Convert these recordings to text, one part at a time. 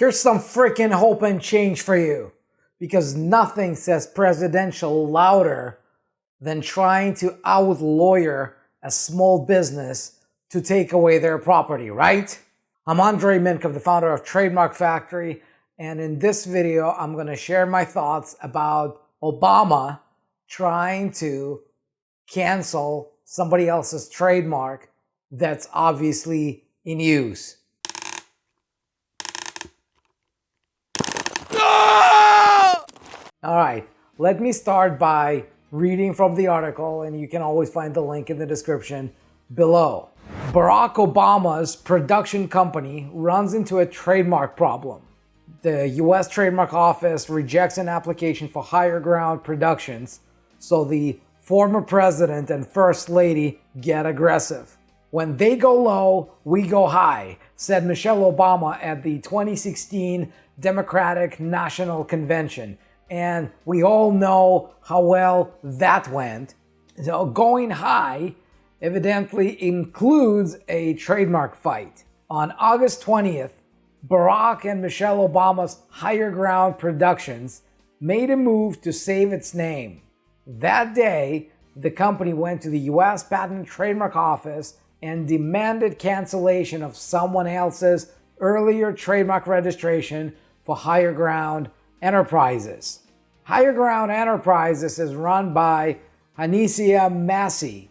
Here's some freaking hope and change for you, because nothing says presidential louder than trying to out-lawyer a small business to take away their property, right? I'm Andrei Mincov, the founder of Trademark Factory, and in this video, I'm going to share my thoughts about Obama trying to cancel somebody else's trademark that's obviously in use. All right, let me start by reading from the article, and you can always find the link in the description below. Barack Obama's production company runs into a trademark problem. The US Trademark Office rejects an application for Higher Ground Productions, so the former president and first lady get aggressive. When they go low, we go high, said Michelle Obama at the 2016 Democratic National Convention. And we all know how well that went. So going high evidently includes a trademark fight. On August 20th, Barack and Michelle Obama's Higher Ground Productions made a move to save its name. That day, the company went to the US Patent and Trademark Office and demanded cancellation of someone else's earlier trademark registration for Higher Ground Enterprises. Higher Ground Enterprises is run by Hanicia Massey,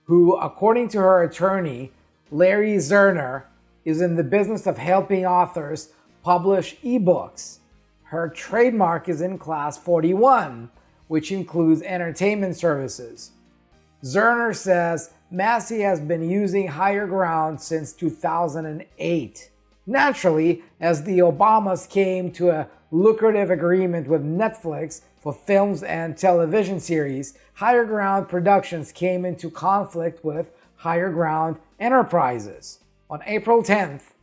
who, according to her attorney, Larry Zerner, is in the business of helping authors publish ebooks. Her trademark is in Class 41, which includes entertainment services. Zerner says Massey has been using Higher Ground since 2008. Naturally, as the Obamas came to a lucrative agreement with Netflix for films and television series, Higher Ground Productions came into conflict with Higher Ground Enterprises. On April 10th,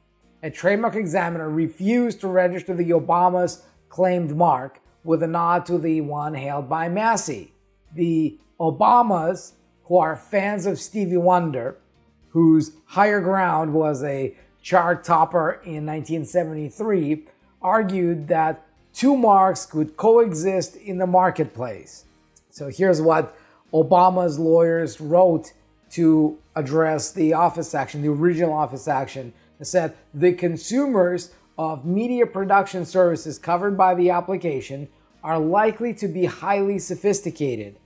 a trademark examiner refused to register the Obamas' claimed mark with a nod to the one held by Massey. The Obamas, who are fans of Stevie Wonder, whose Higher Ground was a chart topper in 1973, argued that two marks could coexist in the marketplace. So here's what Obama's lawyers wrote to address the office action, the original office action. It said, the consumers of media production services covered by the application are likely to be highly sophisticated,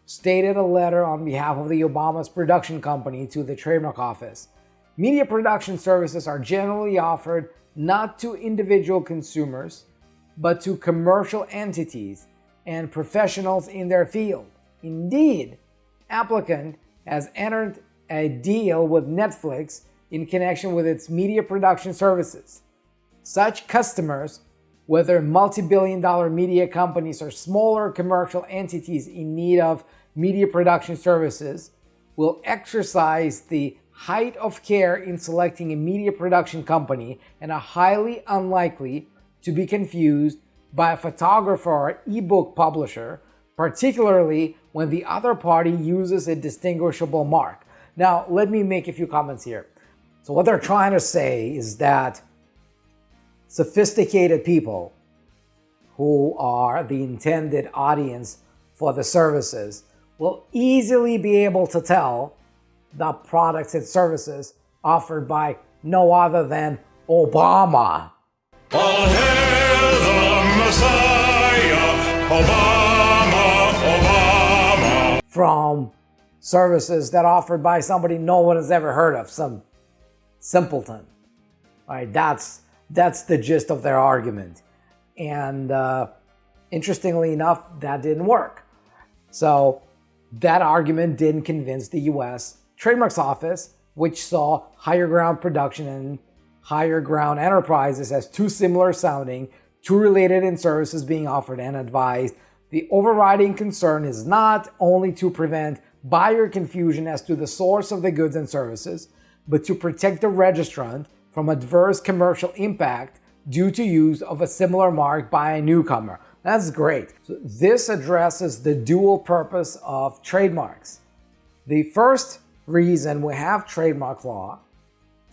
stated a letter on behalf of the Obama's production company to the Trademark Office. Media production services are generally offered not to individual consumers, but to commercial entities and professionals in their field. Indeed, applicant has entered a deal with Netflix in connection with its media production services. Such customers, whether multi-billion-dollar media companies or smaller commercial entities in need of media production services, will exercise the height of care in selecting a media production company and are highly unlikely to be confused by a photographer or ebook publisher, particularly when the other party uses a distinguishable mark. Now, let me make a few comments here. So what they're trying to say is that sophisticated people who are the intended audience for the services will easily be able to tell the products and services offered by no other than Obama. All hail the Messiah, Obama, Obama. From services that are offered by somebody no one has ever heard of, some simpleton. All right, that's the gist of their argument. And interestingly enough, that didn't work. So that argument didn't convince the US Trademarks Office, which saw Higher Ground Production and Higher Ground Enterprises as too similar sounding, too related in services being offered, and advised the overriding concern is not only to prevent buyer confusion as to the source of the goods and services, but to protect the registrant from adverse commercial impact due to use of a similar mark by a newcomer. That's great. So this addresses the dual purpose of trademarks. The first reason we have trademark law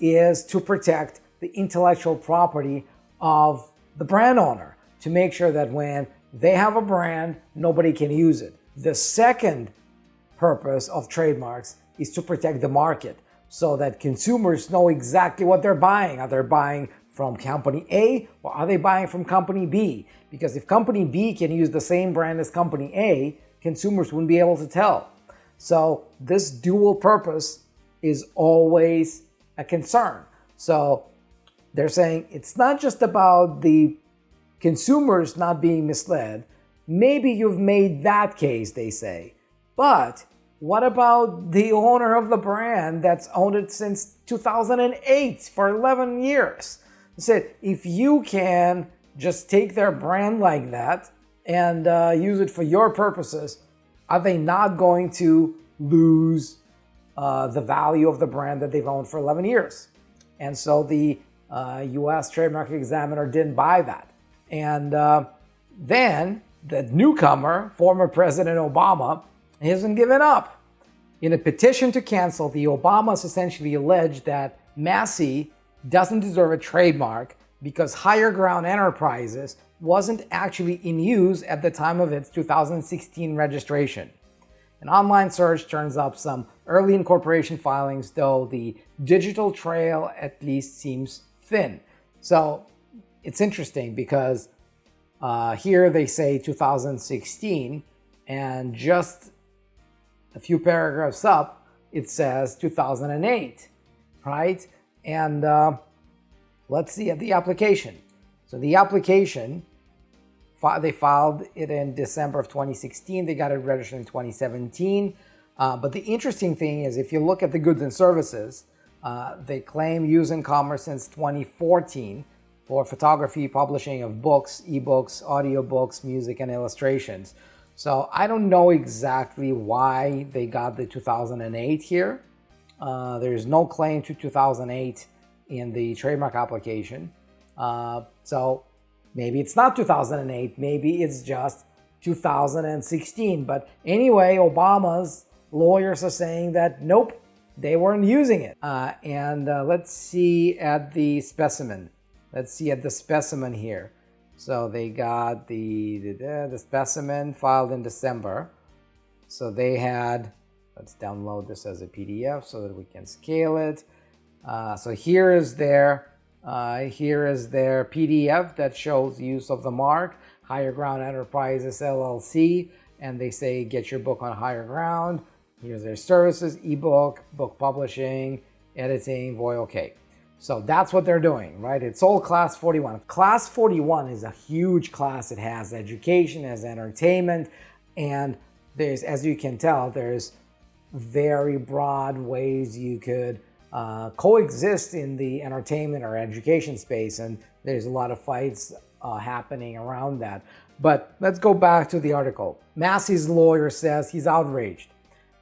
is to protect the intellectual property of the brand owner to make sure that when they have a brand, nobody can use it. The second purpose of trademarks is to protect the market so that consumers know exactly what they're buying. Are they buying from company A or are they buying from company B? Because if company B can use the same brand as company A, consumers wouldn't be able to tell. So this dual purpose is always a concern. So they're saying it's not just about the consumers not being misled. Maybe you've made that case, they say. But what about the owner of the brand that's owned it since 2008 for 11 years? They said, if you can just take their brand like that and use it for your purposes, are they not going to lose the value of the brand that they've owned for 11 years? And so the US Trademark Examiner didn't buy that. And then the newcomer, former President Obama, hasn't given up. In a petition to cancel, the Obamas essentially alleged that Massey doesn't deserve a trademark because Higher Ground Enterprises wasn't actually in use at the time of its 2016 registration. An online search turns up some early incorporation filings, though the digital trail at least seems thin. So it's interesting because here they say 2016, and just a few paragraphs up, it says 2008, right? And let's see at the application. So the application, they filed it in December of 2016. They got it registered in 2017. But the interesting thing is, if you look at the goods and services, they claim use in commerce since 2014 for photography, publishing of books, ebooks, audiobooks, music, and illustrations. So I don't know exactly why they got the 2008 here. There's no claim to 2008 in the trademark application. So maybe it's not 2008, maybe it's just 2016. But anyway, Obama's lawyers are saying that nope, they weren't using it. Let's see at the specimen. Let's see at the specimen here. So they got the specimen filed in December. So they had, let's download this as a PDF so that we can scale it. So here is their PDF that shows use of the mark, Higher Ground Enterprises LLC, and they say get your book on Higher Ground. Here's their services: ebook, book publishing, editing, okay. So that's what they're doing, right? It's all Class 41. Class 41 is a huge class. It has education, it has entertainment, and there's, as you can tell, there's very broad ways you could coexist in the entertainment or education space, and there's a lot of fights happening around that. But let's go back to the article. Massey's lawyer says he's outraged.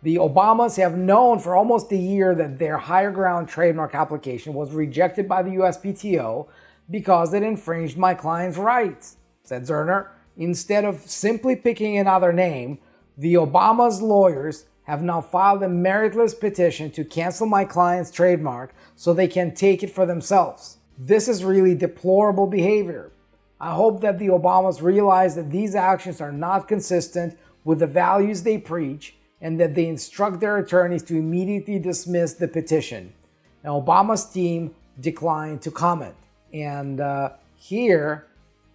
The Obamas have known for almost a year that their Higher Ground trademark application was rejected by the USPTO because it infringed my client's rights, said Zerner. Instead of simply picking another name, the Obamas' lawyers have now filed a meritless petition to cancel my client's trademark so they can take it for themselves. This is really deplorable behavior. I hope that the Obamas realize that these actions are not consistent with the values they preach, and that they instruct their attorneys to immediately dismiss the petition. Now, Obama's team declined to comment. And here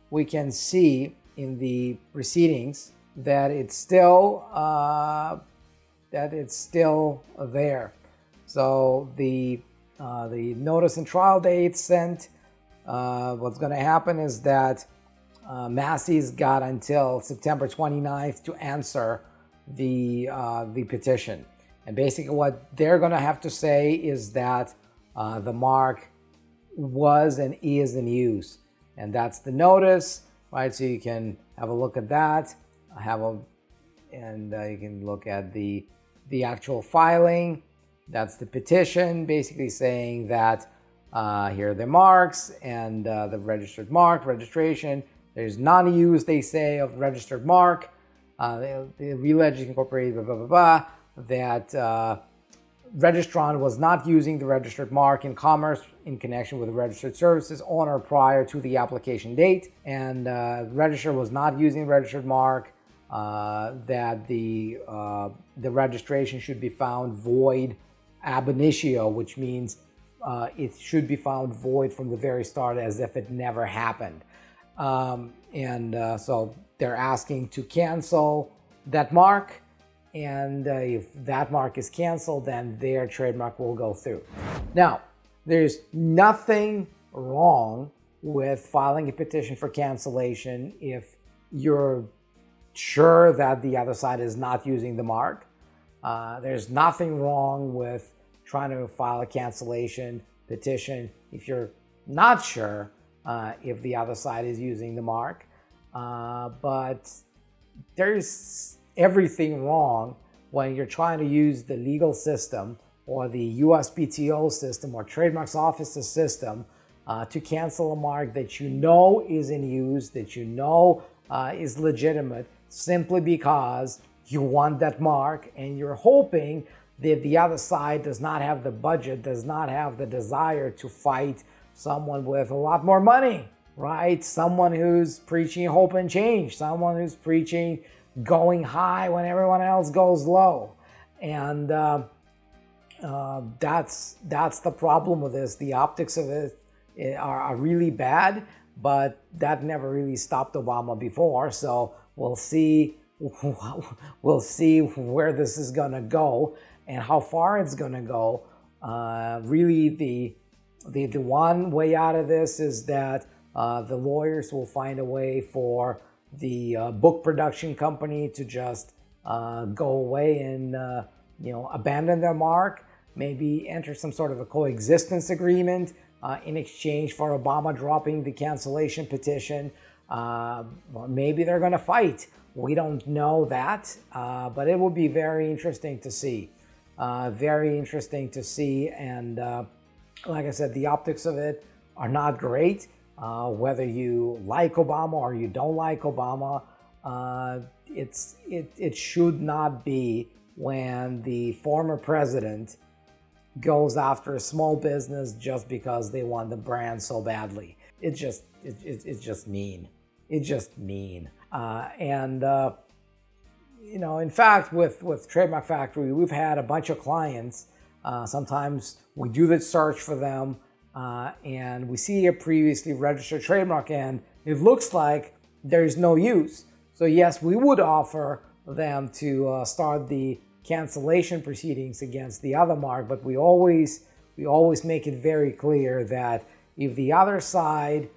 we can see in the proceedings that it's still there. So the notice and trial date sent. What's going to happen is that Massey's got until September 29th to answer the petition. And basically what they're going to have to say is that the mark was and is in use. And that's the notice, right? So you can have a look at that. You can look at the actual filing. That's the petition, basically saying that here are the marks and the registered mark, registration. There's non-use, they say, of registered mark. The Real Edge Incorporated, that registrant was not using the registered mark in commerce in connection with the registered services owner prior to the application date, and register was not using the registered mark, that the registration should be found void ab initio, which means it should be found void from the very start as if it never happened. So they're asking to cancel that mark, and if that mark is canceled, then their trademark will go through. Now, there's nothing wrong with filing a petition for cancellation if you're sure that the other side is not using the mark. There's nothing wrong with trying to file a cancellation petition if you're not sure if the other side is using the mark. But there's everything wrong when you're trying to use the legal system or the USPTO system or Trademarks Office's system to cancel a mark that you know is in use, that you know is legitimate, simply because you want that mark and you're hoping that the other side does not have the budget, does not have the desire to fight someone with a lot more money, right? Someone who's preaching hope and change, someone who's preaching going high when everyone else goes low. And that's the problem with this. The optics of it are really bad, but that never really stopped Obama before. So we'll see where this is gonna go and how far it's gonna go. Really, the one way out of this is that the lawyers will find a way for the book production company to just go away and abandon their mark, maybe enter some sort of a coexistence agreement in exchange for Obama dropping the cancellation petition. Or maybe they're going to fight. We don't know that, but it will be very interesting to see. Very interesting to see. And like I said, the optics of it are not great. Whether you like Obama or you don't like Obama, it should not be when the former president goes after a small business just because they want the brand so badly. It's just mean. It's just mean. In fact, with Trademark Factory, we've had a bunch of clients. Sometimes we do the search for them, and we see a previously registered trademark, and it looks like there's no use. So yes, we would offer them to start the cancellation proceedings against the other mark, but we always make it very clear that if the other side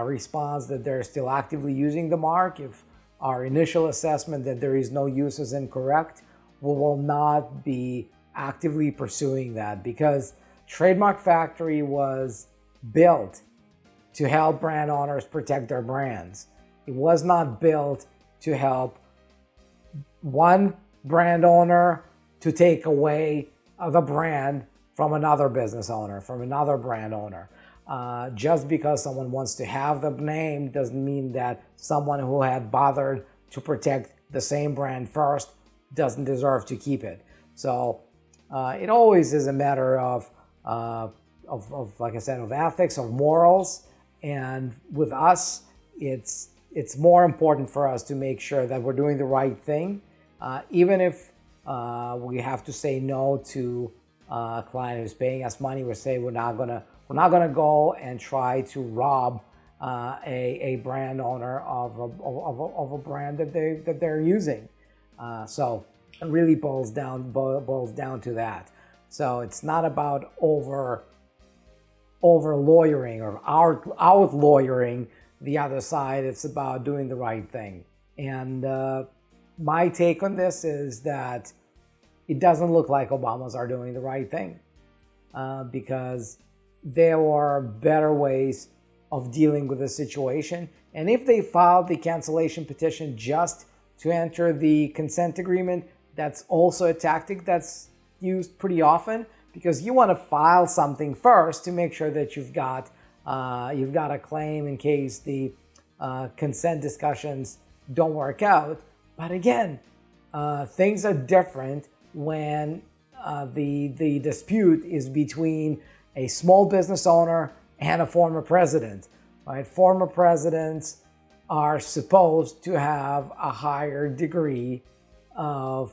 responds that they're still actively using the mark, if our initial assessment that there is no use is incorrect, we will not be actively pursuing that, because Trademark Factory was built to help brand owners protect their brands. It was not built to help one brand owner to take away the brand from another business owner, from another brand owner. Just because someone wants to have the name doesn't mean that someone who had bothered to protect the same brand first doesn't deserve to keep it. So it always is a matter of like I said, of ethics, of morals. And with us, it's more important for us to make sure that we're doing the right thing, even if we have to say no to a client who's paying us money. We say we're not gonna go and try to rob a brand owner of a brand that they're using. So it really boils down to that. So it's not about over lawyering or out lawyering the other side. It's about doing the right thing. And my take on this is that it doesn't look like Obamas are doing the right thing, because there are better ways of dealing with the situation. And if they filed the cancellation petition just to enter the consent agreement, that's also a tactic that's used pretty often, because you want to file something first to make sure that you've got a claim in case the consent discussions don't work out. But again, things are different when the dispute is between a small business owner and a former president. Right? Former presidents are supposed to have a higher degree of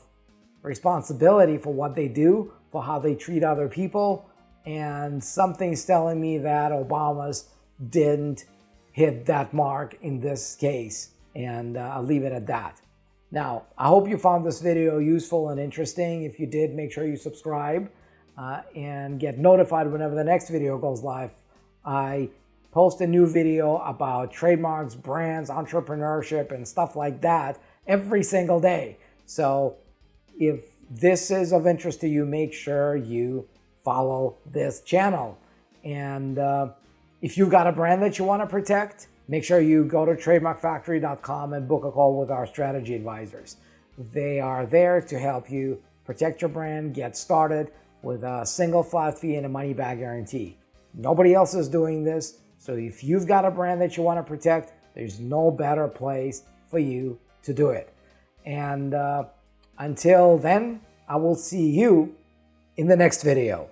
responsibility for what they do, for how they treat other people, and something's telling me that Obama's didn't hit that mark in this case, and I'll leave it at that. Now, I hope you found this video useful and interesting. If you did, make sure you subscribe and get notified whenever the next video goes live. I post a new video about trademarks, brands, entrepreneurship, and stuff like that every single day. So if this is of interest to you, make sure you follow this channel. And if you've got a brand that you want to protect, make sure you go to trademarkfactory.com and book a call with our strategy advisors. They are there to help you protect your brand, get started with a single flat fee and a money back guarantee. Nobody else is doing this. So if you've got a brand that you want to protect, there's no better place for you to do it. And until then, I will see you in the next video.